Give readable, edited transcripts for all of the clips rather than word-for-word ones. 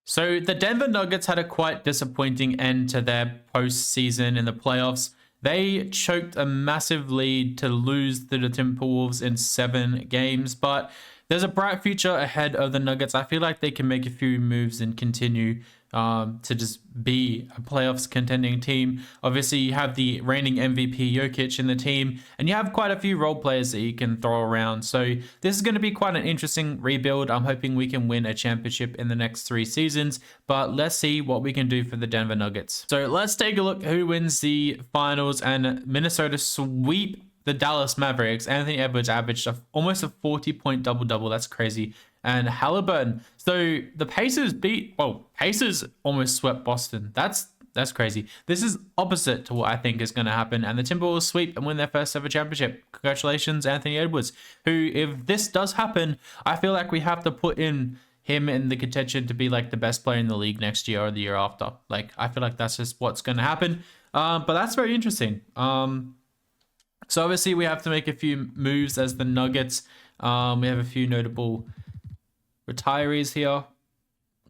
So the Denver Nuggets had a quite disappointing end to their postseason in the playoffs. They choked a massive lead to lose to the Timberwolves in 7 games, but there's a bright future ahead of the Nuggets. I feel like they can make a few moves and continue to just be a playoffs contending team. Obviously, you have the reigning MVP Jokic in the team, and you have quite a few role players that you can throw around. So this is going to be quite an interesting rebuild. I'm hoping we can win a championship in the next 3 seasons, but let's see what we can do for the Denver Nuggets. So let's take a look who wins the finals, and Minnesota sweep the Dallas Mavericks. Anthony Edwards averaged almost a 40-point double-double. That's crazy. And Halliburton. So the Pacers almost swept Boston. That's crazy. This is opposite to what I think is going to happen. And the Timberwolves sweep and win their first ever championship. Congratulations, Anthony Edwards, who, if this does happen, I feel like we have to put in him in the contention to be like the best player in the league next year or the year after. Like, I feel like that's just what's going to happen. But that's very interesting. So obviously we have to make a few moves as the Nuggets. We have a few notable retirees here.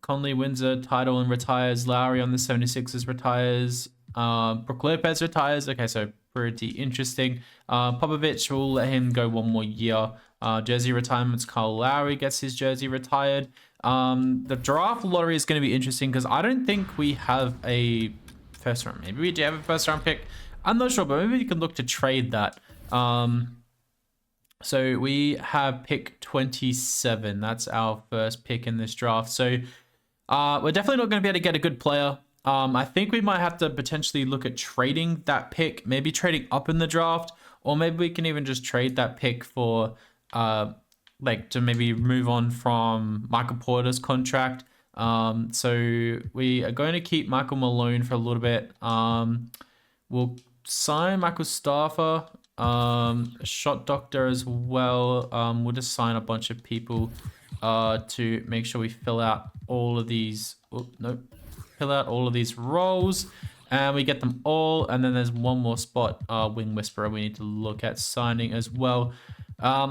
Conley wins a title and retires. Lowry on the 76ers retires. Brook Lopez retires. Okay, so pretty interesting. Popovich will let him go one more year. Jersey retirements. Kyle Lowry gets his jersey retired. The draft lottery is going to be interesting because I don't think we have a first round. Maybe we do have a first round pick. I'm not sure, but maybe you can look to trade that. So we have pick 27. That's our first pick in this draft. So we're definitely not going to be able to get a good player. I think we might have to potentially look at trading that pick, maybe trading up in the draft, or maybe we can even just trade that pick for like to maybe move on from Michael Porter's contract. So we are going to keep Michael Malone for a little bit. We'll sign Michael Staffer, a shot doctor as well. We'll just sign a bunch of people to make sure we fill out all of these. Fill out all of these roles, and we get them all. And then there's one more spot, Wing Whisperer, we need to look at signing as well.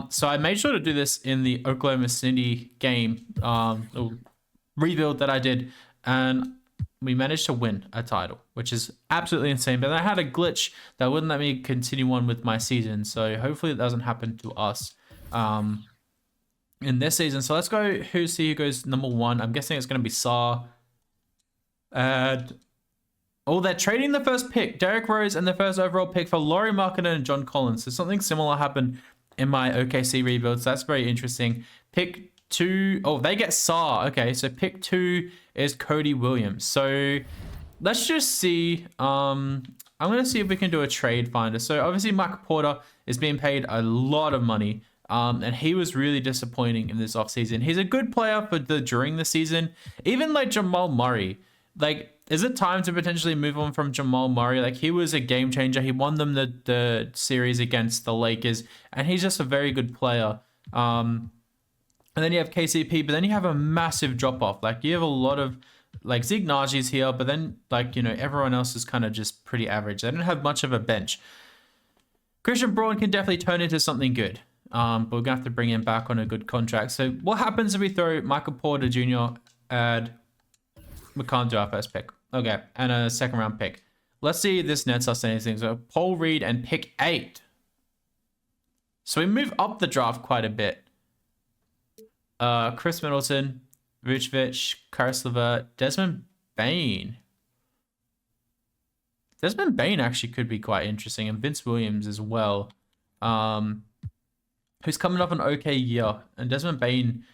So I made sure to do this in the Oklahoma City game, rebuild that I did, and we managed to win a title, which is absolutely insane. But I had a glitch that wouldn't let me continue on with my season. So hopefully it doesn't happen to us in this season. So let's go see who goes number 1. I'm guessing it's going to be Saar. And they're trading the first pick, Derrick Rose, and the first overall pick for Lauri Markkanen and John Collins. So something similar happened in my OKC rebuilds. That's very interesting. Pick 2. Oh, they get Saar. Okay, so pick 2 is Cody Williams. So let's just see. I'm going to see if we can do a trade finder. So obviously Michael Porter is being paid a lot of money. And he was really disappointing in this offseason. He's a good player for during the season. Even like Jamal Murray. Like, is it time to potentially move on from Jamal Murray? Like, he was a game changer. He won them the series against the Lakers. And he's just a very good player. And then you have KCP, but then you have a massive drop-off. Like, you have a lot of, like, Zeke Naji's here, but then, like, you know, everyone else is kind of just pretty average. They don't have much of a bench. Christian Braun can definitely turn into something good. But we're going to have to bring him back on a good contract. So what happens if we throw Michael Porter Jr. and we can't do our first pick? Okay, and a second-round pick. Let's see if this nets us anything. So Paul Reed and pick 8. So we move up the draft quite a bit. Chris Middleton, Vucevic, Karis LeVert, Desmond Bane. Desmond Bane actually could be quite interesting, and Vince Williams as well. Who's coming off an okay year, and Desmond Bane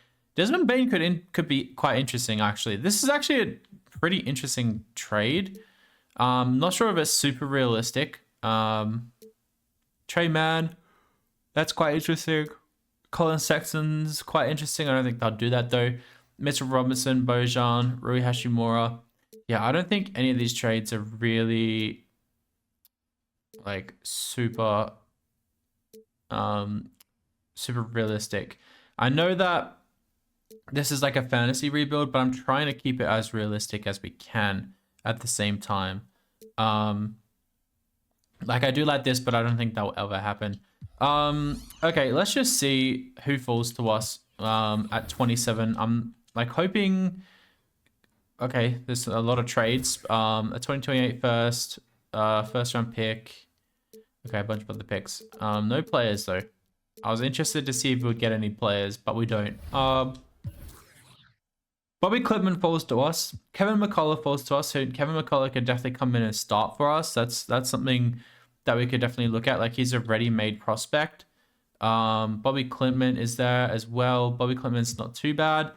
could be quite interesting actually. This is actually a pretty interesting trade. Not sure if it's super realistic. Trey Mann, that's quite interesting. Colin Sexton's quite interesting. I don't think they'll do that though. Mitchell Robinson, Bojan, Rui Hashimura. Yeah, I don't think any of these trades are really like super realistic. I know that this is like a fantasy rebuild, but I'm trying to keep it as realistic as we can at the same time. Like, I do like this, but I don't think that will ever happen. Okay, let's just see who falls to us at 27. I'm like hoping Okay, there's a lot of trades. A 2028 first round pick. Okay, a bunch of other picks. No players though. I was interested to see if we would get any players, but we don't. Bobby Clipman falls to us. Kevin McCullough falls to us. So Kevin McCullough could definitely come in and start for us. That's something that we could definitely look at. Like, he's a ready-made prospect. Bobby Clipman is there as well. Bobby Clipman's not too bad.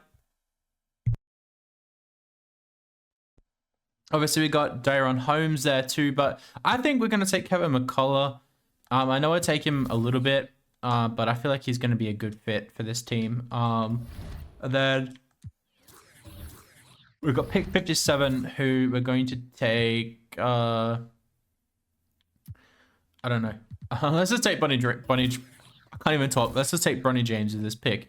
Obviously, we got Daron Holmes there too, but I think we're going to take Kevin McCullough. I know I take him a little bit, but I feel like he's going to be a good fit for this team. And then we've got pick 57, who we're going to take. I don't know. Let's just take Bonnie. I can't even talk. Let's just take Bronny James with this pick.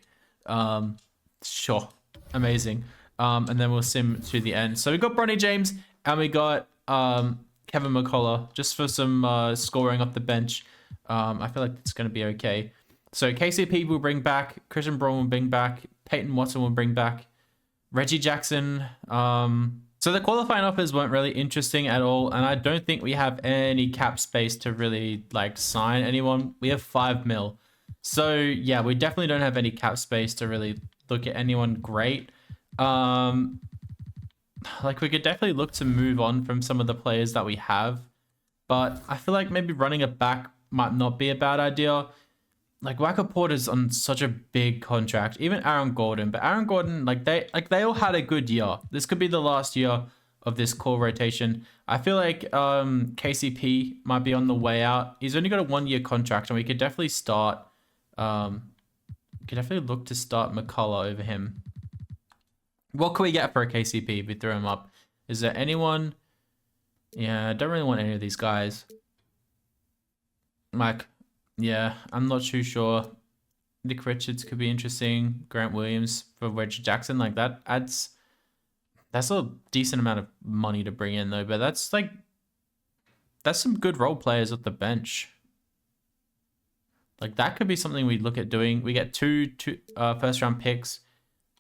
Sure, amazing. And then we'll sim to the end. So we got Bronny James and we got Kevin McCullough just for some scoring off the bench. I feel like it's going to be okay. So KCP will bring back, Christian Braun will bring back, Peyton Watson will bring back, Reggie Jackson. So the qualifying offers weren't really interesting at all, and I don't think we have any cap space to really like sign anyone. We have 5 mil. So yeah, we definitely don't have any cap space to really look at anyone great. Like, we could definitely look to move on from some of the players that we have, but I feel like maybe running it back might not be a bad idea. Like, Waka Porter's on such a big contract, even Aaron Gordon, but Aaron Gordon, they all had a good year. This could be the last year of this core rotation. I feel like KCP might be on the way out. He's only got a 1-year contract, and we could definitely start look to start McCullough over him. What can we get for a KCP if we throw him up? Is there anyone? Yeah, I don't really want any of these guys. Like, yeah, I'm not too sure. Nick Richards could be interesting. Grant Williams for Reggie Jackson. Like, that's a decent amount of money to bring in though. But that's some good role players at the bench. Like, that could be something we look at doing. We get two first round picks.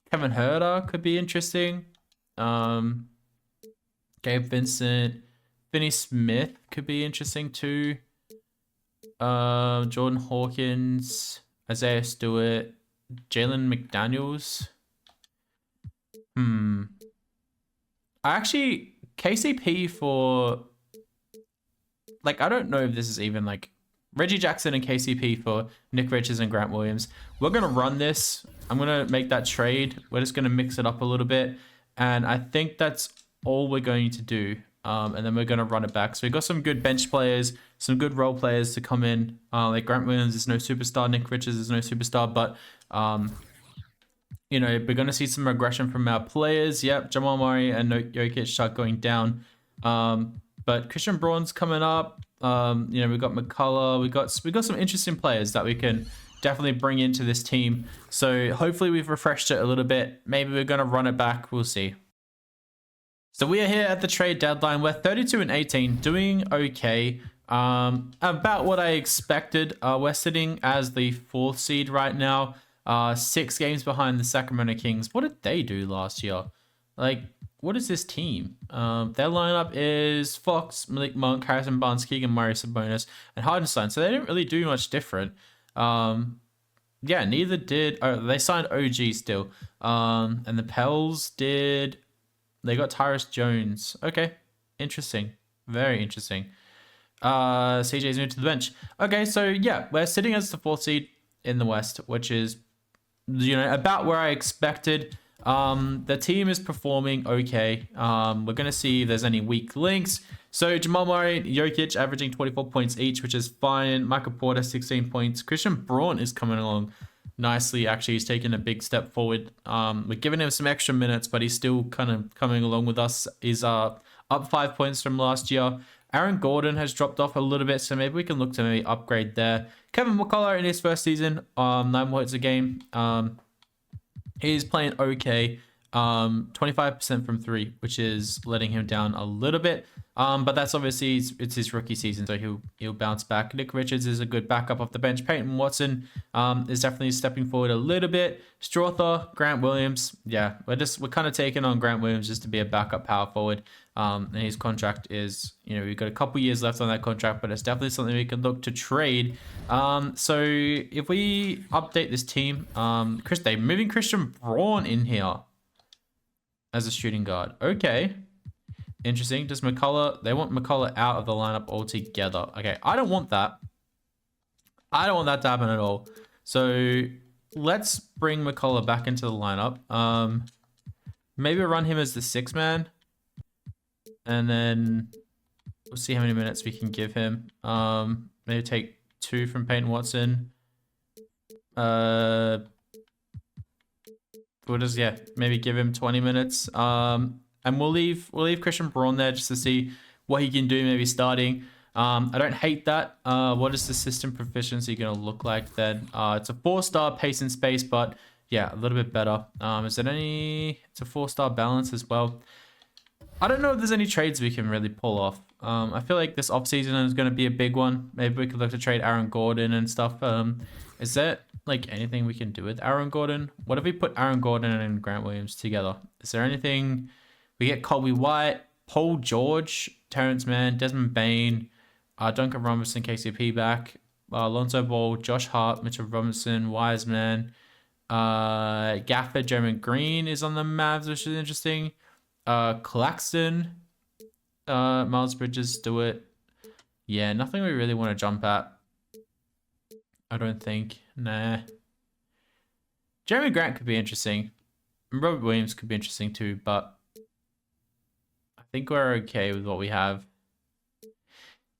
Kevin Herter could be interesting. Gabe Vincent, Finney Smith could be interesting too. Jordan Hawkins, Isaiah Stewart, Jalen McDaniels. KCP for, like, I don't know if this is even like Reggie Jackson and KCP for Nick Richards and Grant Williams. We're going to run this. I'm going to make that trade. We're just going to mix it up a little bit. And I think that's all we're going to do. And then we're going to run it back. So we've got some good bench players, some good role players to come in. Like Grant Williams is no superstar. Nick Richards is no superstar. But, you know, we're going to see some regression from our players. Yep, Jamal Murray and Jokic start going down. But Christian Braun's coming up. You know, we've got McCullough. We got some interesting players that we can definitely bring into this team. So hopefully we've refreshed it a little bit. Maybe we're going to run it back. We'll see. So we are here at the trade deadline. We're 32-18, doing okay. About what I expected. We're sitting as the 4th seed right now. 6 games behind the Sacramento Kings. What did they do last year? Like, what is this team? Their lineup is Fox, Malik Monk, Harrison Barnes, Keegan Murray, Sabonis, and Hardenstein. So they didn't really do much different. Yeah, neither did. Oh, they signed OG still. And the Pels did. They got Tyrus Jones. Okay, interesting. Very interesting. CJ's moved to the bench. Okay, so yeah, we're sitting as the 4th seed in the West, which is, you know, about where I expected. The team is performing okay. We're going to see if there's any weak links. So Jamal Murray, Jokic averaging 24 points each, which is fine. Michael Porter, 16 points. Christian Braun is coming along nicely. Actually, he's taken a big step forward. We're giving him some extra minutes, but he's still kind of coming along with us. He's up 5 points from last year. Aaron Gordon has dropped off a little bit, so maybe we can look to maybe upgrade there. Kevin McCullough in his first season, 9 points a game. He's playing okay. 25% from three, which is letting him down a little bit. But that's obviously it's his rookie season, so he'll bounce back. Nick Richards is a good backup off the bench. Peyton Watson is definitely stepping forward a little bit. Strother, Grant Williams, yeah, we're kind of taking on Grant Williams just to be a backup power forward. And his contract is, we've got a couple years left on that contract, but it's definitely something we can look to trade. So if we update this team, they're moving Christian Braun in here as a shooting guard. Okay. Interesting. Does McCullough... They want McCullough out of the lineup altogether. Okay, I don't want that. I don't want that to happen at all. So let's bring McCullough back into the lineup. Maybe we'll run him as the 6-man. And then we'll see how many minutes we can give him. Maybe take 2 from Peyton Watson. We'll just, maybe give him 20 minutes. And we'll leave Christian Braun there just to see what he can do, maybe starting. I don't hate that. What is the system proficiency going to look like then? It's a 4-star pace and space, but yeah, a little bit better. Is it any... It's a 4-star balance as well. I don't know if there's any trades we can really pull off. I feel like this offseason is going to be a big one. Maybe we could look to trade Aaron Gordon and stuff. Is there like anything we can do with Aaron Gordon? What if we put Aaron Gordon and Grant Williams together? Is there anything... We get Colby White, Paul George, Terrence Mann, Desmond Bain, Duncan Robinson, KCP back, Lonzo Ball, Josh Hart, Mitchell Robinson, Wiseman, Gafford, Jeremy Green is on the Mavs, which is interesting. Claxton, Miles Bridges, Stewart. Yeah, nothing we really want to jump at. I don't think. Nah. Jeremy Grant could be interesting. And Robert Williams could be interesting too, but I think we're okay with what we have.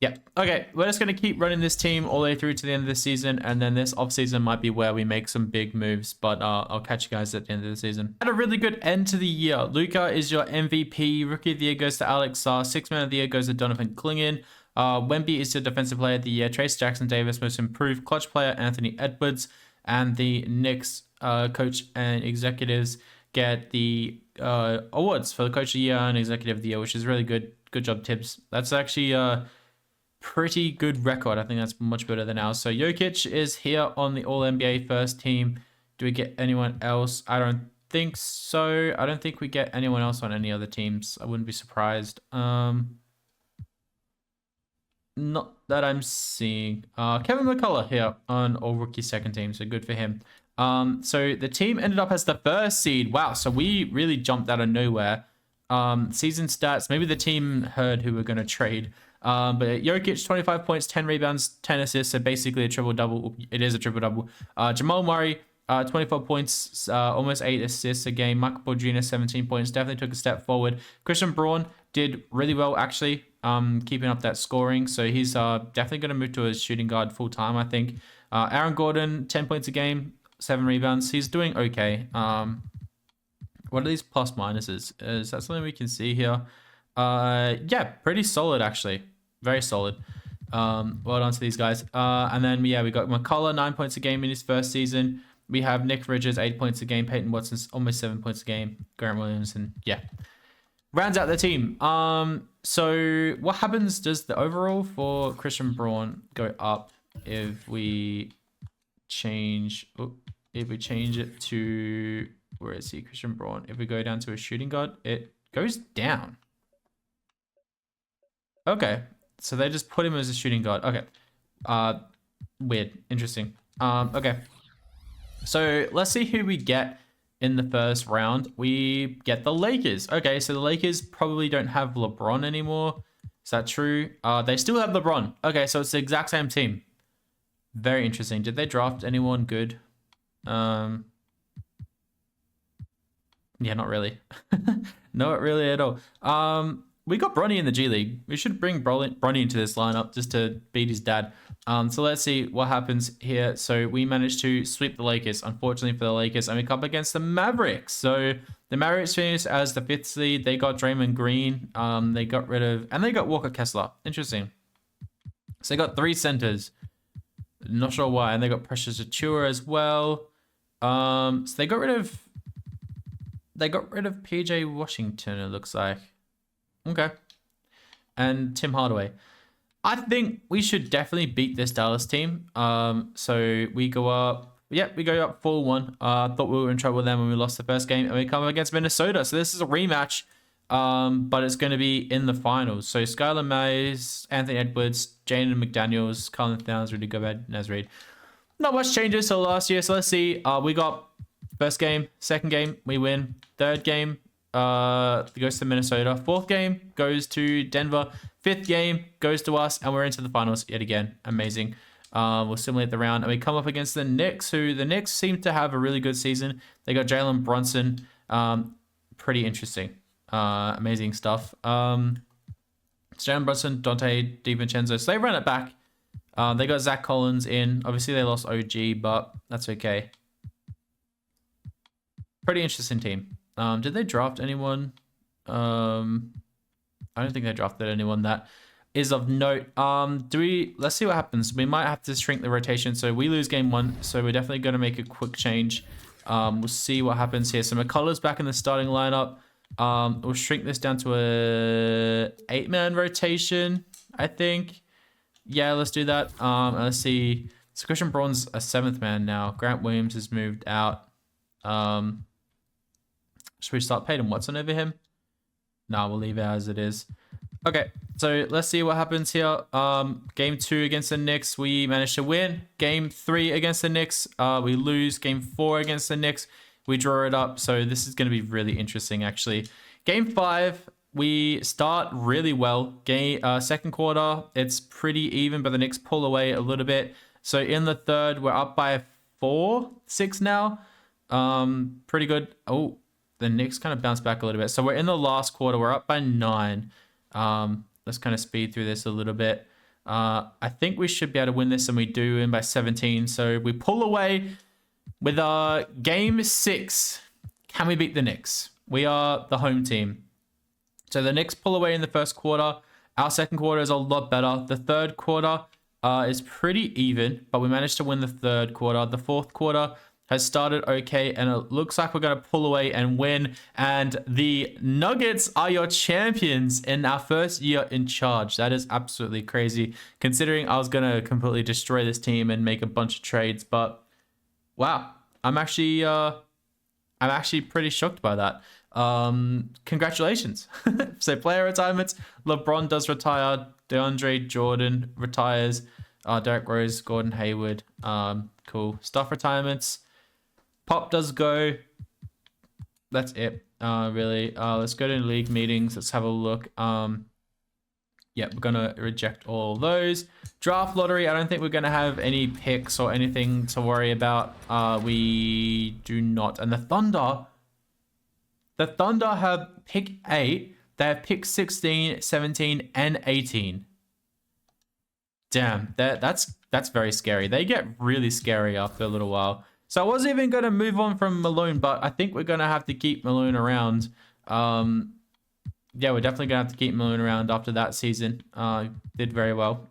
Yeah, okay, we're just going to keep running this team all the way through to the end of the season, and then this offseason might be where we make some big moves, but I'll catch you guys at the end of the season. Had a really good end to the year. Luka is your MVP. Rookie of the Year goes to Alex Sarr. 6-man of the Year goes to Donovan Clingan. Wemby is your Defensive Player of the Year. Trace Jackson Davis, Most Improved Clutch Player, Anthony Edwards. And the Knicks coach and executives get the awards for the Coach of the Year and Executive of the Year, which is really good. Good job, Tibbs. That's actually... pretty good record. I think that's much better than ours. So Jokic is here on the All-NBA first team. Do we get anyone else? I don't think so. I don't think we get anyone else on any other teams. I wouldn't be surprised. Not that I'm seeing. Kevin McCullough here on All-Rookie second team, so good for him. So the team ended up as the first seed. Wow, so we really jumped out of nowhere. Season stats, maybe the team heard who we're going to trade. But Jokic, 25 points, 10 rebounds, 10 assists, so basically a triple-double. It is a triple-double. Jamal Murray, 24 points, almost 8 assists a game. Michael Porter 17 points, definitely took a step forward. Christian Braun did really well, actually, keeping up that scoring. So he's definitely going to move to a shooting guard full-time, I think. Aaron Gordon, 10 points a game, 7 rebounds. He's doing okay. What are these plus minuses? Is that something we can see here? Yeah, pretty solid, actually. Very solid. Well done to these guys. And then, yeah, we got McCullough, 9 points a game in his first season. We have Nick Richards, 8 points a game. Peyton Watson's almost 7 points a game. Grant Williams, and yeah. Rounds out the team. So what happens? Does the overall for Christian Braun go up if we change... if we change it to... Where is he? Christian Braun. If we go down to a shooting guard, it goes down. Okay. So they just put him as a shooting guard. Okay. Weird. Interesting. Okay. So let's see who we get in the first round. We get the Lakers. Okay, so the Lakers probably don't have LeBron anymore. Is that true? They still have LeBron. Okay, so it's the exact same team. Very interesting. Did they draft anyone good? Yeah, not really. Not really at all. We got Bronny in the G League. We should bring Bronny into this lineup just to beat his dad. So let's see what happens here. So we managed to sweep the Lakers, unfortunately for the Lakers, and we come up against the Mavericks. So the Mavericks finished as the 5th seed. They got Draymond Green. They got rid of, and they got Walker Kessler. Interesting. So they got 3 centers. Not sure why. And they got Precious Achiuwa as well. So they got rid of They got rid of PJ Washington, it looks like. Okay. And Tim Hardaway. I think we should definitely beat this Dallas team. So we go up. Yep, we go up 4-1. Thought we were in trouble then when we lost the first game, and we come up against Minnesota. So this is a rematch, but it's going to be in the finals. So Skylar Mays, Anthony Edwards, Jaden McDaniels, Colin Towns, Rudy Gobert, Naz Reid. Not much changes to last year. So let's see. We got first game, second game, we win. Third game goes to Minnesota. Fourth game goes to Denver. Fifth game goes to us, and we're into the finals yet again. Amazing. We'll simulate the round, and we come up against the Knicks, who the Knicks seem to have a really good season. They got Jalen Brunson. Pretty interesting. Amazing stuff. Jalen Brunson, Dante DiVincenzo. So they run it back. They got Zach Collins in. Obviously, they lost OG, but that's okay. Pretty interesting team. Did they draft anyone? I don't think they drafted anyone that is of note. Let's see what happens. We might have to shrink the rotation. So we lose game 1. So we're definitely going to make a quick change. We'll see what happens here. So McCullough's back in the starting lineup. We'll shrink this down to a 8-man rotation, I think. Yeah, let's do that. Let's see. So Christian Braun's a 7th man now. Grant Williams has moved out. Should we start Peyton Watson over him? No, we'll leave it as it is. Okay, so let's see what happens here. Game 2 against the Knicks, we managed to win. Game 3 against the Knicks, we lose. Game 4 against the Knicks, we draw it up. So this is going to be really interesting, actually. Game 5, we start really well. Second quarter, it's pretty even, but the Knicks pull away a little bit. So in the third, we're up by 4-6 now. Pretty good. Oh, the Knicks kind of bounced back a little bit. So we're in the last quarter. We're up by 9. Let's kind of speed through this a little bit. I think we should be able to win this, and we do, win by 17. So we pull away with our game 6. Can we beat the Knicks? We are the home team. So the Knicks pull away in the first quarter. Our second quarter is a lot better. The third quarter is pretty even, but we managed to win the third quarter. The fourth quarter has started okay, and it looks like we're going to pull away and win. And the Nuggets are your champions in our first year in charge. That is absolutely crazy, considering I was going to completely destroy this team and make a bunch of trades. But wow, I'm actually pretty shocked by that. Congratulations. So player retirements: LeBron does retire, DeAndre Jordan retires, Derrick Rose, Gordon Hayward. Cool. Stuff retirements: Pop does go. That's it, really. Let's go to league meetings. Let's have a look. Yeah, we're gonna reject all those. Draft lottery, I don't think we're gonna have any picks or anything to worry about. We do not. And the Thunder have pick 8. They have pick 16, 17, and 18. Damn, that's very scary. They get really scary after a little while. So I wasn't even going to move on from Malone, but I think we're going to have to keep Malone around. Yeah, we're definitely going to have to keep Malone around after that season. Did very well.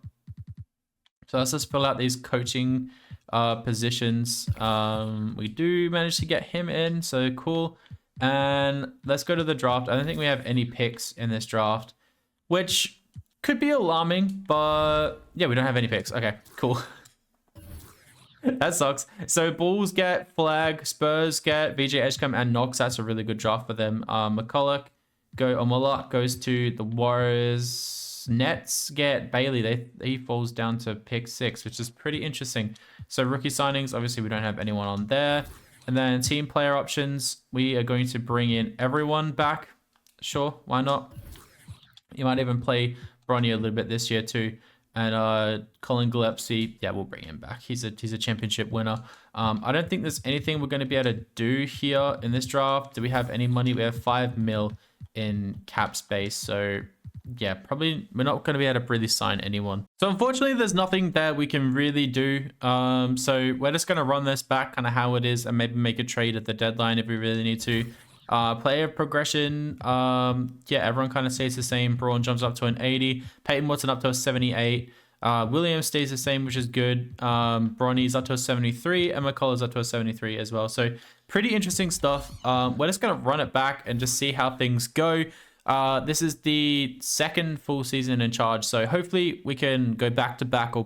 So let's just fill out these coaching positions. We do manage to get him in, so cool. And let's go to the draft. I don't think we have any picks in this draft, which could be alarming, but yeah, we don't have any picks. Okay, cool. That sucks. So Bulls get Flag, Spurs get VJ Edgecombe and Knox. That's a really good draft for them. McCulloch goes to the Warriors. Nets get Bailey. He falls down to pick 6, which is pretty interesting. So rookie signings, obviously we don't have anyone on there. And then team player options, we are going to bring in everyone back. Sure, why not? You might even play Bronny a little bit this year too. And Colin Gillespie, yeah, we'll bring him back. He's a championship winner. I don't think there's anything we're going to be able to do here in this draft. Do we have any money? We have 5 mil in cap space. So yeah, probably we're not going to be able to really sign anyone. So unfortunately, there's nothing that we can really do. So we're just going to run this back kind of how it is and maybe make a trade at the deadline if we really need to. Player progression, yeah, everyone kind of stays the same. Braun jumps up to an 80. Peyton Watson up to a 78. Williams stays the same, which is good. Bronny's up to a 73, and McCullough's up to a 73 as well. So pretty interesting stuff. We're just going to run it back and just see how things go. This is the second full season in charge, so hopefully we can go back to back or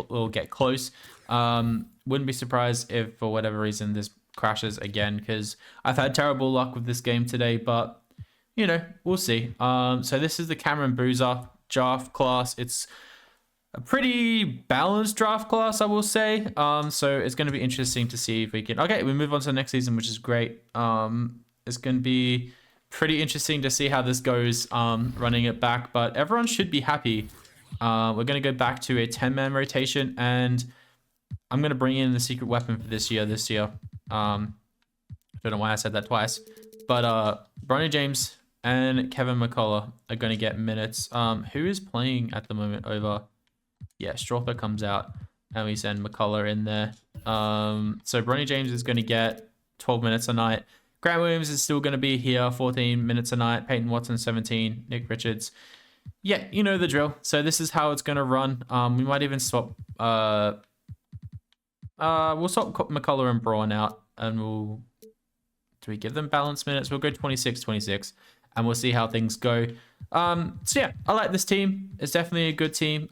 or get close. Wouldn't be surprised if for whatever reason this crashes again, because I've had terrible luck with this game today, but you know, we'll see. So this is the Cameron Boozer draft class. It's a pretty balanced draft class, I will say. So it's going to be interesting to see if we can... Okay, we move on to the next season, which is great. It's going to be pretty interesting to see how this goes, running it back. But everyone should be happy. We're going to go back to a 10-man rotation, and I'm going to bring in the secret weapon for this year. I don't know why I said that twice. But Bronny James and Kevin McCullough are going to get minutes. Who is playing at the moment over... Yeah, Strother comes out and we send McCullough in there. So Bronny James is going to get 12 minutes a night. Grant Williams is still going to be here, 14 minutes a night. Peyton Watson, 17. Nick Richards. Yeah, you know the drill. So this is how it's going to run. We might even swap... we'll swap McCullough and Braun out, and we'll... Do we give them balanced minutes? We'll go 26-26. And we'll see how things go. So yeah, I like this team. It's definitely a good team.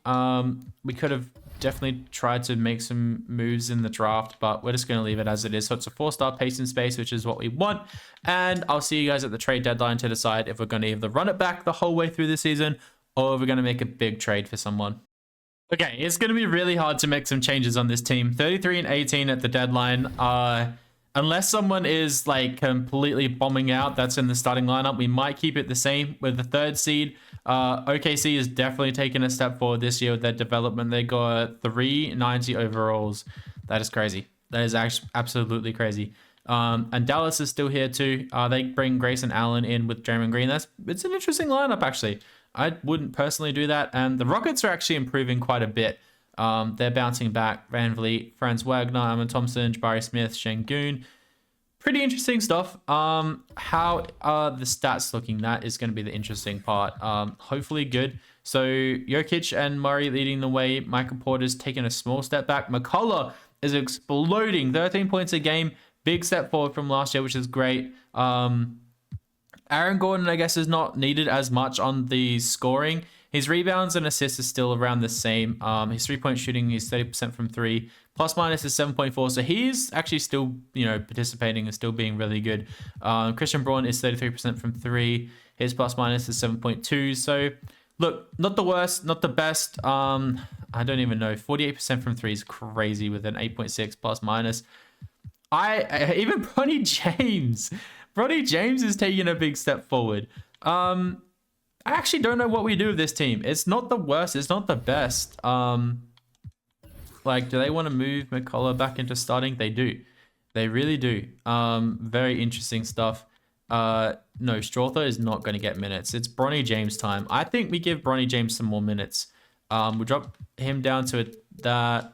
We could have definitely tried to make some moves in the draft, but we're just going to leave it as it is. So it's a 4-star pace in space, which is what we want. And I'll see you guys at the trade deadline to decide if we're going to either run it back the whole way through the season or if we're going to make a big trade for someone. Okay, it's going to be really hard to make some changes on this team. 33-18 at the deadline. Unless someone is like completely bombing out that's in the starting lineup, we might keep it the same with the 3rd seed. OKC is definitely taking a step forward this year with their development. They got 390 overalls. That is crazy. That is actually absolutely crazy. And Dallas is still here too. They bring Grayson Allen in with Draymond Green. It's an interesting lineup actually. I wouldn't personally do that. And the Rockets are actually improving quite a bit. They're bouncing back. Van Vliet, Franz Wagner, Amon Thompson, Jabari Smith, Şengün. Pretty interesting stuff. How are the stats looking? That is going to be the interesting part. Hopefully good. So Jokic and Murray leading the way. Michael Porter's taking a small step back. McCullough is exploding. 13 points a game. Big step forward from last year, which is great. Aaron Gordon, I guess, is not needed as much on the scoring. His rebounds and assists are still around the same. His 3-point shooting is 30% from 3. Plus minus is 7.4. So he's actually still, participating and still being really good. Christian Braun is 33% from 3. His plus minus is 7.2. So look, not the worst, not the best. I don't even know. 48% from 3 is crazy with an 8.6 plus minus. Even Bronny James. Bronny James is taking a big step forward. I actually don't know what we do with this team. It's not the worst. It's not the best. Do they want to move McCullough back into starting? They do. They really do. Very interesting stuff. No, Strother is not going to get minutes. It's Bronny James time. I think we give Bronny James some more minutes. We'll drop him down to that.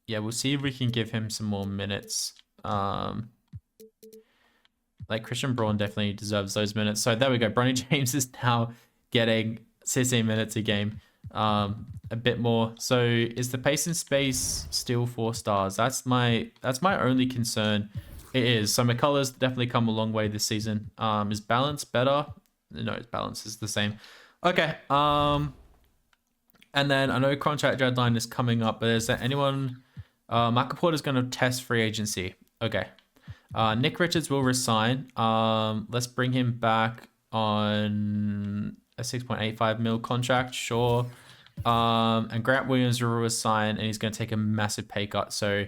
Yeah, we'll see if we can give him some more minutes. Christian Braun definitely deserves those minutes. So there we go. Bronny James is now getting 16 minutes a game. A bit more. So is the pace and space still 4 stars? That's my only concern. It is. So McCullough's definitely come a long way this season. Is balance better? No, his balance is the same. Okay. And then I know contract deadline is coming up, but is there anyone? Michael Porter's going to test free agency. Okay. Nick Richards will resign. Let's bring him back on a 6.85 mil contract. Sure. And Grant Williams will resign, and he's going to take a massive pay cut. So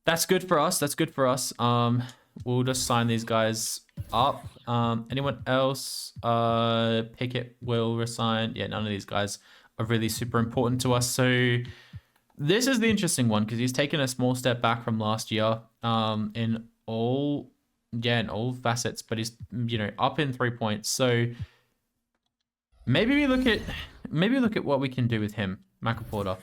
that's good for us. That's good for us. We'll just sign these guys up. Anyone else? Pickett will resign. Yeah, none of these guys are really super important to us. So this is the interesting one because he's taken a small step back from last year in all facets, but he's up in 3 points. So maybe we look at what we can do with him, Michael Porter.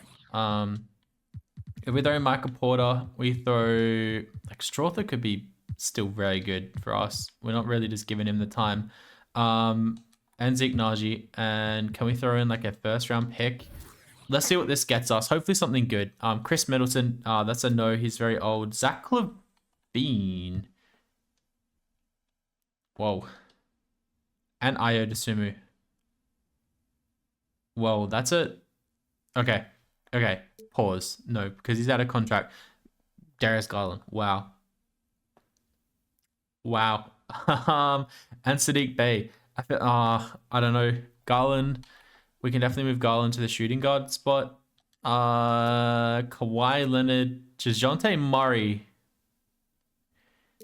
If we throw Michael Porter, we throw Strother could be still very good for us. We're not really just giving him the time. And Zeke Naji, and can we throw in a 1st round pick? Let's see what this gets us. Hopefully something good. Chris Middleton, that's a no. He's very old. Zach been. Whoa. And Ayo Dosunmu. Whoa, that's a... Okay. Okay. Pause. No, because he's out of contract. Darius Garland. Wow. Wow. And Sadiq Bey. I don't know. Garland. We can definitely move Garland to the shooting guard spot. Kawhi Leonard. DeJounte Murray.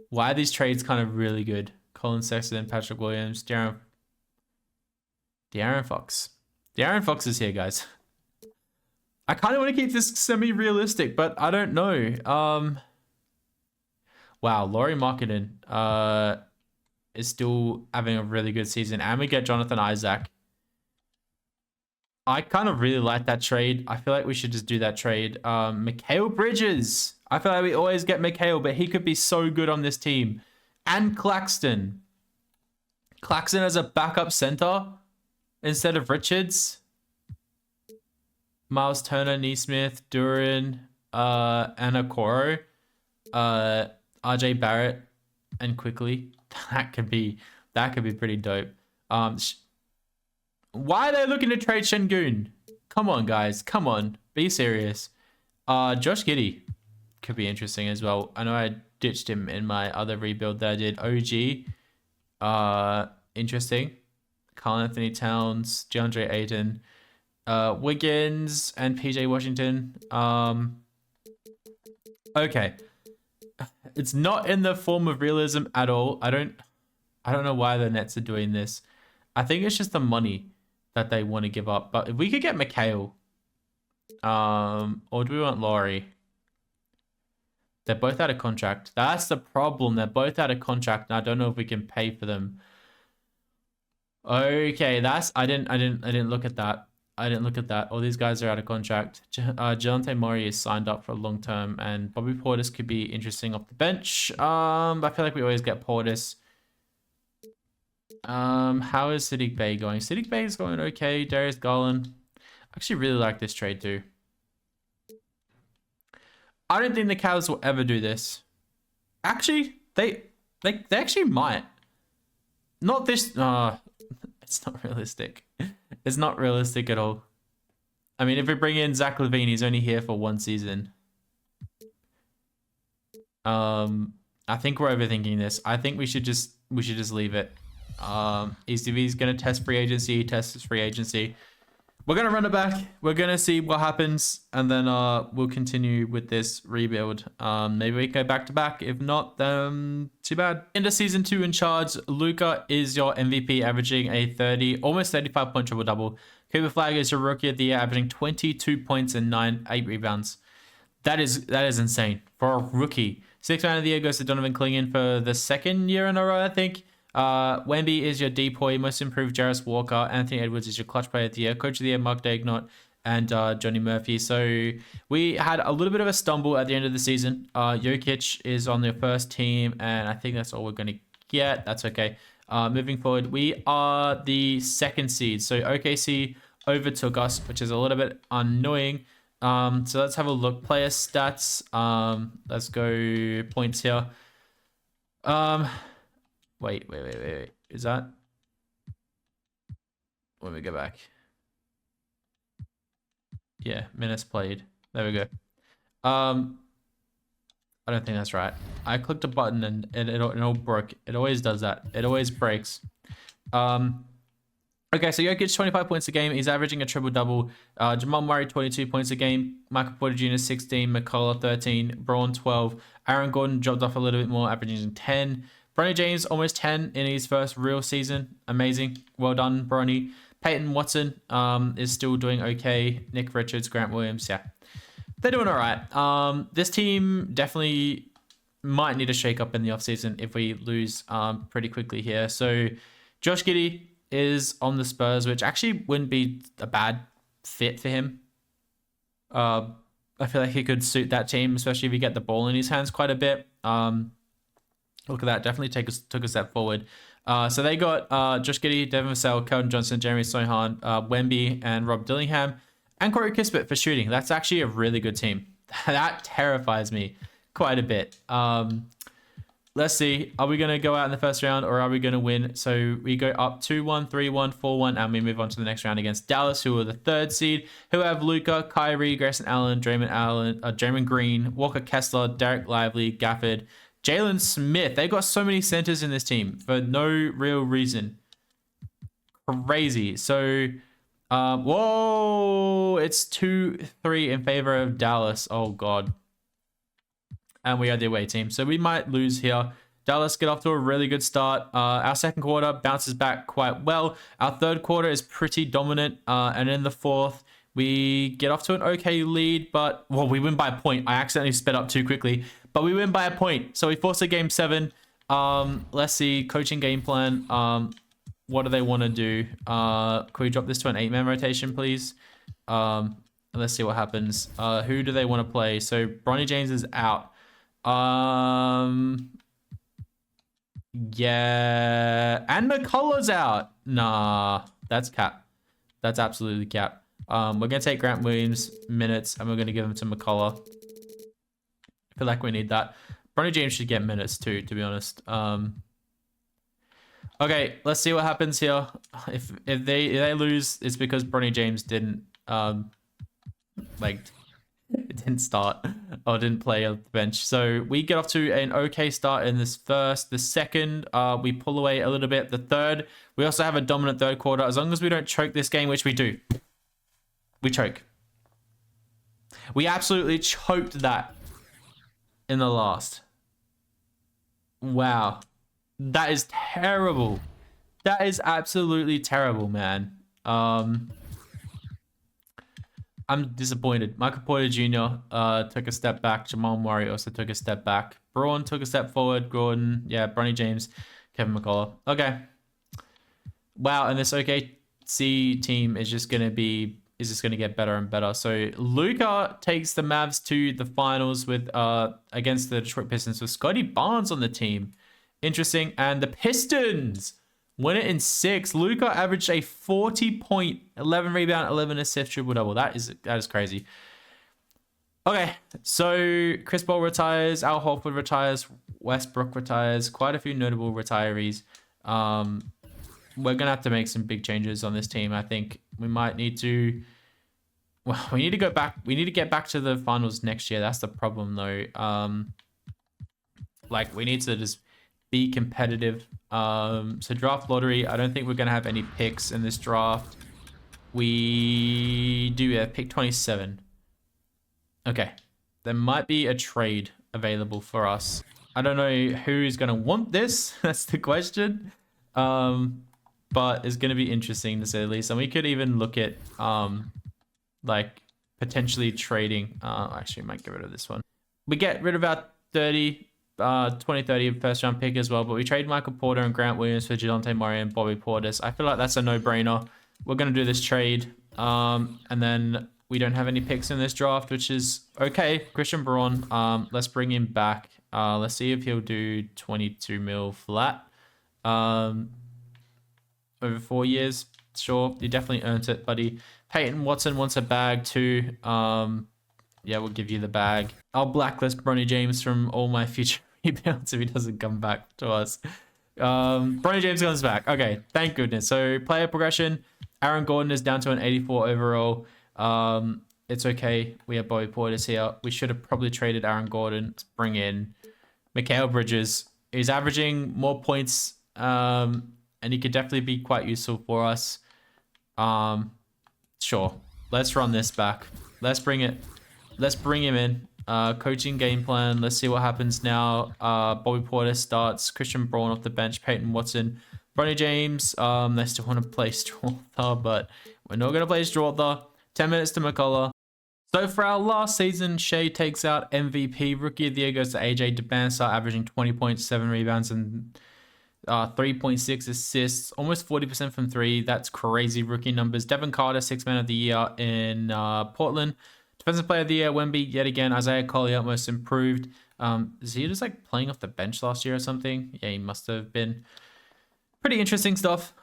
Why are these trades kind of really good? Colin Sexton, Patrick Williams, De'Aaron Fox. De'Aaron Fox is here, guys. I kind of want to keep this semi-realistic, but I don't know. Wow, Lauri Markkanen is still having a really good season. And we get Jonathan Isaac. I kind of really like that trade. I feel like we should just do that trade. Mikal Bridges. I feel like we always get Mikal, but he could be so good on this team. And Claxton. Claxton as a backup center instead of Richards. Miles Turner, Neesmith, Duran, and Okoro. RJ Barrett and Quickly. That could be pretty dope. Why are they looking to trade Şengün? Come on, guys. Come on. Be serious. Josh Giddey could be interesting as well. I know I ditched him in my other rebuild that I did. OG. Interesting. Karl Anthony Towns, DeAndre Ayton, Wiggins, and PJ Washington. Okay. It's not in the form of realism at all. I don't know why the Nets are doing this. I think it's just the money that they want to give up. But if we could get Mikal, or do we want Lauri? They're both out of contract. That's the problem. They're both out of contract, and I don't know if we can pay for them. Okay, I didn't look at that. I didn't look at that. All these guys are out of contract. Dejounte Murray is signed up for a long term, and Bobby Portis could be interesting off the bench. I feel like we always get Portis. How is Sadiq Bey going? Sadiq Bey is going okay. Darius Garland. I actually really like this trade too. I don't think the Cavs will ever do this. Actually, they actually might. Not this. It's not realistic. It's not realistic at all. I mean, if we bring in Zach LaVine, he's only here for one season. I think we're overthinking this. I think we should just leave it. ECV's gonna test free agency. Test free agency. We're gonna run it back. We're gonna see what happens, and then we'll continue with this rebuild. Maybe we go back to back. If not, then too bad. Into season 2 in charge, Luka is your MVP, averaging a almost 35 point triple double. Cooper Flag is your rookie of the year, averaging 22 points and 8 rebounds. That is insane for a rookie. Sixth man of the year goes to Donovan Clingan for the second year in a row, I think. Wemby is your depoy, most improved Jarris Walker. Anthony Edwards is your clutch player of the year. Coach of the year, Mark Daignault, and Johnny Murphy. So we had a little bit of a stumble at the end of the season. Jokic is on the first team, and I think that's all we're going to get. That's okay. Moving forward, we are the second seed. So OKC overtook us, which is a little bit annoying. So let's have a look. Player stats. Let's go points here. Wait. Is that? Let me go back. Yeah, minutes played. There we go. I don't think that's right. I clicked a button and it all broke. It always does that. It always breaks. Okay, so Jokic 25 points a game. He's averaging a triple-double. Jamal Murray 22 points a game. Michael Porter Jr. 16. McCullough 13. Braun 12. Aaron Gordon dropped off a little bit more, averaging 10. Bronny James almost 10 in his first real season. Amazing. Well done, Bronny. Peyton Watson is still doing okay. Nick Richards, Grant Williams, yeah. They're doing all right. This team definitely might need a shake-up in the offseason if we lose pretty quickly here. So Josh Giddey is on the Spurs, which actually wouldn't be a bad fit for him. I feel like he could suit that team, especially if he get the ball in his hands quite a bit. Look at that. Definitely took a step forward. So they got Josh Giddey, Devin Vassell, Keldon Johnson, Jeremy Sohan, Wemby, and Rob Dillingham, and Corey Kispert for shooting. That's actually a really good team. That terrifies me quite a bit. Let's see. Are we going to go out in the first round or are we going to win? So we go up 2-1, 3-1, 4-1, and we move on to the next round against Dallas, who are the third seed, who have Luka, Kyrie, Grayson Allen, Draymond Green, Walker Kessler, Derek Lively, Gafford, Jalen Smith. They got so many centers in this team for no real reason. Crazy. So, whoa, it's 2-3 in favor of Dallas. Oh, God. And we are the away team. So we might lose here. Dallas get off to a really good start. Our second quarter bounces back quite well. Our third quarter is pretty dominant. And in the fourth, we get off to an okay lead. But, well, we win by a point. I accidentally sped up too quickly. But we win by a point. So we force a game 7. Let's see. Coaching game plan. What do they want to do? Can we drop this to an 8-man rotation, please? Let's see what happens. Who do they want to play? So Bronny James is out. Yeah, and McCullough's out. Nah, that's cap. That's absolutely cap. We're gonna take Grant Williams minutes and we're gonna give them to McCullough. I feel like we need that. Bronny James should get minutes too, to be honest. Okay, let's see what happens here. If they lose, it's because Bronny James didn't it didn't start or didn't play on the bench. So we get off to an okay start in this first. The second, we pull away a little bit. The third, we also have a dominant third quarter. As long as we don't choke this game, which we do. We choke. We absolutely choked that in the last. Wow. That is terrible. That is absolutely terrible, man. I'm disappointed. Michael Porter Jr. Took a step back. Jamal Murray also took a step back. Braun took a step forward. Gordon, yeah, Bronny James, Kevin McCullough. Okay. Wow, and this OKC team is just gonna get better and better. So Luka takes the Mavs to the finals with against the Detroit Pistons with Scotty Barnes on the team. Interesting. And the Pistons win it in 6. Luka averaged a 40-point, 11 rebound, 11 assist triple-double. That is crazy. Okay, so Chris Paul retires, Al Horford retires, Westbrook retires, quite a few notable retirees. We're going to have to make some big changes on this team. I think we might need to... Well, we need to go back. We need to get back to the finals next year. That's the problem, though. We need to just be competitive. So draft lottery, I don't think we're going to have any picks in this draft. We do have pick 27. Okay. There might be a trade available for us. I don't know who's going to want this. That's the question. But it's going to be interesting to say the least. And we could even look at potentially trading. Actually, we might get rid of this one. We get rid of our 2030 first round pick as well, but we trade Michael Porter and Grant Williams for Dejounte Murray and Bobby Portis. I feel like that's a no-brainer. We're going to do this trade. And then we don't have any picks in this draft, which is okay. Christian Braun, let's bring him back. Let's see if he'll do 22 mil flat. Over 4 years. Sure, you definitely earned it, buddy. Peyton Watson wants a bag too. Yeah, we'll give you the bag. I'll blacklist Bronny James from all my future rebounds if he doesn't come back to us. Bronny James comes back. Okay, thank goodness. So player progression. Aaron Gordon is down to an 84 overall. It's okay. We have Bobby Portis here. We should have probably traded Aaron Gordon. Let's bring in Mikal Bridges. He's averaging more points, and he could definitely be quite useful for us. Sure. Let's run this back. Let's bring him in. Coaching game plan. Let's see what happens now. Bobby Portis starts. Christian Braun off the bench. Peyton Watson. Bronny James. They still want to play Strawther, but we're not going to play Strawther. 10 minutes to McCullough. So for our last season, Shea takes out MVP. Rookie of the year goes to AJ Debasar, averaging 20 points, 7 rebounds, and 3.6 assists. Almost 40% from 3. That's crazy rookie numbers. Devin Carter, 6th man of the year in Portland. Defensive player of the year, Wemby, yet again. Isaiah Collier, most improved. Is he just playing off the bench last year or something? Yeah, he must have been. Pretty interesting stuff.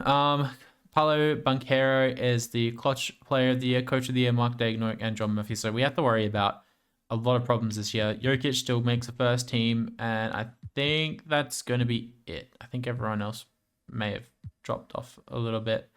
Paolo Banchero is the clutch player of the year, coach of the year, Mark Daigneault, and John Murphy. So we have to worry about a lot of problems this year. Jokic still makes the first team, and I think that's going to be it. I think everyone else may have dropped off a little bit.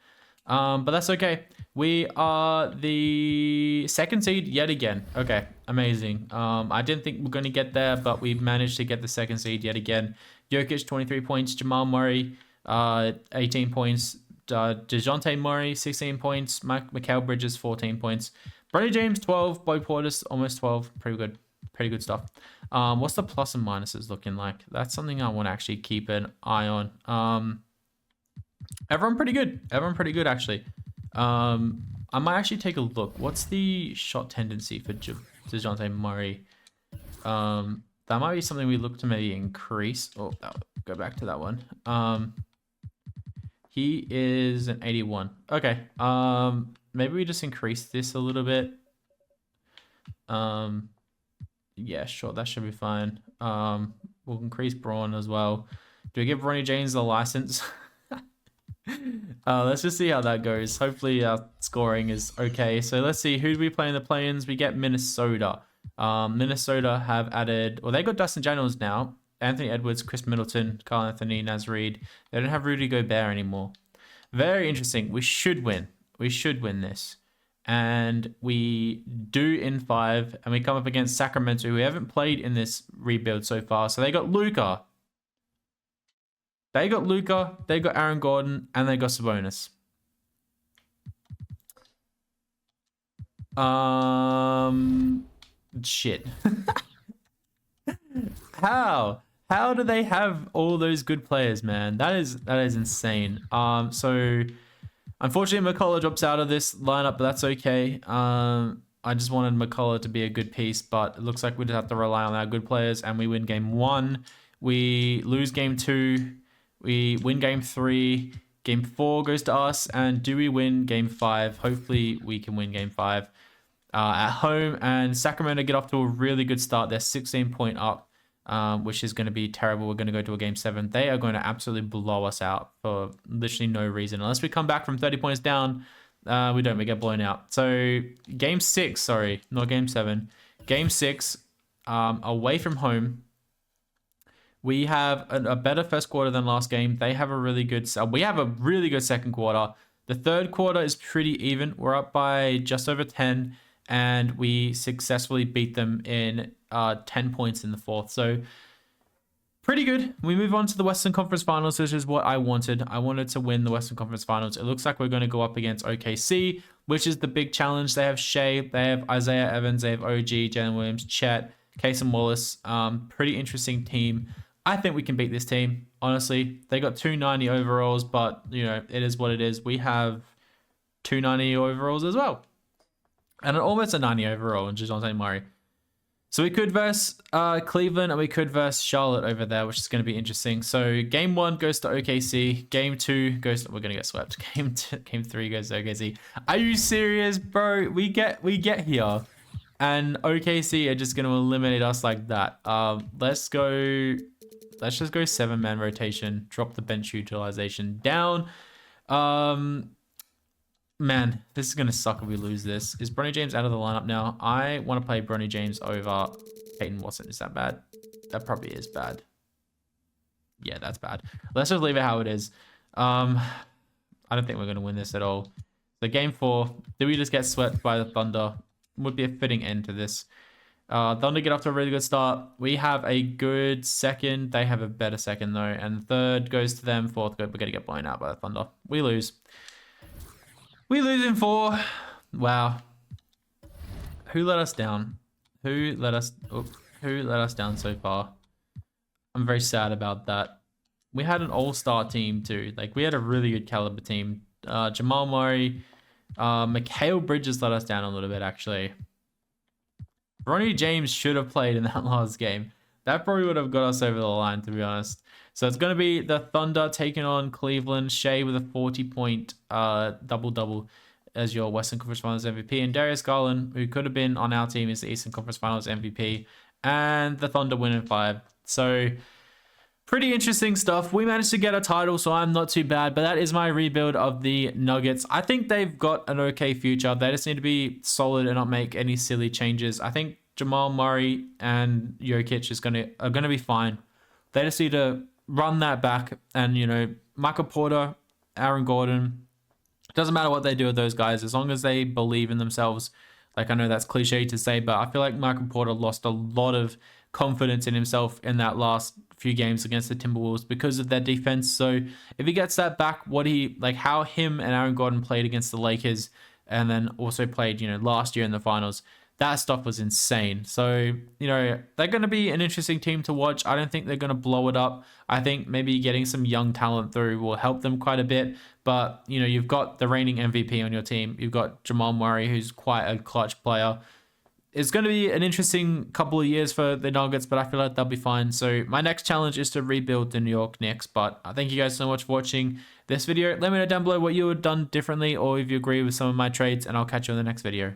But that's okay. We are the second seed yet again. Okay, amazing. I didn't think we're going to get there, but we've managed to get the second seed yet again. Jokic, 23 points. Jamal Murray, 18 points. DeJounte Murray, 16 points. Mikal Bridges, 14 points. Bronny James, 12. Bo Portis, almost 12. Pretty good. Pretty good stuff. What's the plus and minuses looking like? That's something I want to actually keep an eye on. Everyone pretty good. Everyone pretty good, actually. I might actually take a look. What's the shot tendency for DeJounte Murray? That might be something we look to maybe increase. Oh, go back to that one. He is an 81. Okay. Maybe we just increase this a little bit. Yeah, sure. That should be fine. We'll increase Braun as well. Do we give Bronny James the license? Let's just see how that goes. Hopefully our scoring is okay. So let's see, who do we play in the play-ins? We get Minnesota. Minnesota have added, well, they got Dustin Daniels now, Anthony Edwards, Chris Middleton, Carl Anthony, Naz Reid. They don't have Rudy Gobert anymore. Very interesting. We should win. We should win this. And we do in 5, and we come up against Sacramento, who haven't played in this rebuild so far. So they got Luka. They got Luka, they got Aaron Gordon, and they got Sabonis. Shit. How do they have all those good players, man? That is insane. So unfortunately McCullough drops out of this lineup, but that's okay. I just wanted McCullough to be a good piece, but it looks like we just have to rely on our good players, and we win game 1. We lose game 2. We win game 3. Game 4 goes to us. And do we win game 5? Hopefully we can win game 5 at home. And Sacramento get off to a really good start. They're 16-point up, which is going to be terrible. We're going to go to a game 7. They are going to absolutely blow us out for literally no reason. Unless we come back from 30 points down, we don't. We get blown out. So game 6, sorry, not game 7. Game 6, away from home. We have a better first quarter than last game. They have a really good... we have a really good second quarter. The third quarter is pretty even. We're up by just over 10, and we successfully beat them in 10 points in the fourth. So pretty good. We move on to the Western Conference Finals, which is what I wanted. I wanted to win the Western Conference Finals. It looks like we're going to go up against OKC, which is the big challenge. They have Shea, they have Isaiah Evans, they have OG, Jalen Williams, Chet, Casey Wallace. Pretty interesting team. I think we can beat this team, honestly. They got 290 overalls, but, you know, it is what it is. We have 290 overalls as well. And almost a 90 overall in DeJounte Murray. So we could verse Cleveland, and we could verse Charlotte over there, which is going to be interesting. So game 1 goes to OKC. Game 2 goes to... We're going to get swept. Game 3 goes to OKC. Are you serious, bro? We get here, and OKC are just going to eliminate us like that. Let's just go 7-man rotation. Drop the bench utilization down. Man, this is going to suck if we lose this. Is Bronny James out of the lineup now? I want to play Bronny James over Peyton Watson. Is that bad? That probably is bad. Yeah, that's bad. Let's just leave it how it is. I don't think we're going to win this at all. So game 4, did we just get swept by the Thunder? Would be a fitting end to this. Thunder get off to a really good start. We have a good second. They have a better second, though. And third goes to them. Fourth, we're going to get blown out by the Thunder. We lose. We lose in 4. Wow. Who let us down? Who let us down so far? I'm very sad about that. We had an all-star team, too. Like, we had a really good caliber team. Jamal Murray. Mikal Bridges let us down a little bit, actually. Bronny James should have played in that last game. That probably would have got us over the line, to be honest. So it's going to be the Thunder taking on Cleveland. Shea with a 40-point double-double as your Western Conference Finals MVP. And Darius Garland, who could have been on our team, is the Eastern Conference Finals MVP. And the Thunder win in 5. So pretty interesting stuff. We managed to get a title, so I'm not too bad. But that is my rebuild of the Nuggets. I think they've got an okay future. They just need to be solid and not make any silly changes. I think Jamal Murray and Jokic are gonna be fine They just need to run that back. And, you know, Michael Porter, Aaron Gordon, doesn't matter what they do with those guys, as long as they believe in themselves. Like, I know that's cliche to say, but I feel like Michael Porter lost a lot of confidence in himself in that last few games against the Timberwolves because of their defense. So if he gets that back, how him and Aaron Gordon played against the Lakers, and then also played, you know, last year in the finals, that stuff was insane. So, you know, they're going to be an interesting team to watch. I don't think they're going to blow it up. I think maybe getting some young talent through will help them quite a bit. But, you know, you've got the reigning MVP on your team. You've got Jamal Murray, who's quite a clutch player. It's going to be an interesting couple of years for the Nuggets, but I feel like they'll be fine. So my next challenge is to rebuild the New York Knicks. But I thank you guys so much for watching this video. Let me know down below what you would have done differently, or if you agree with some of my trades, and I'll catch you in the next video.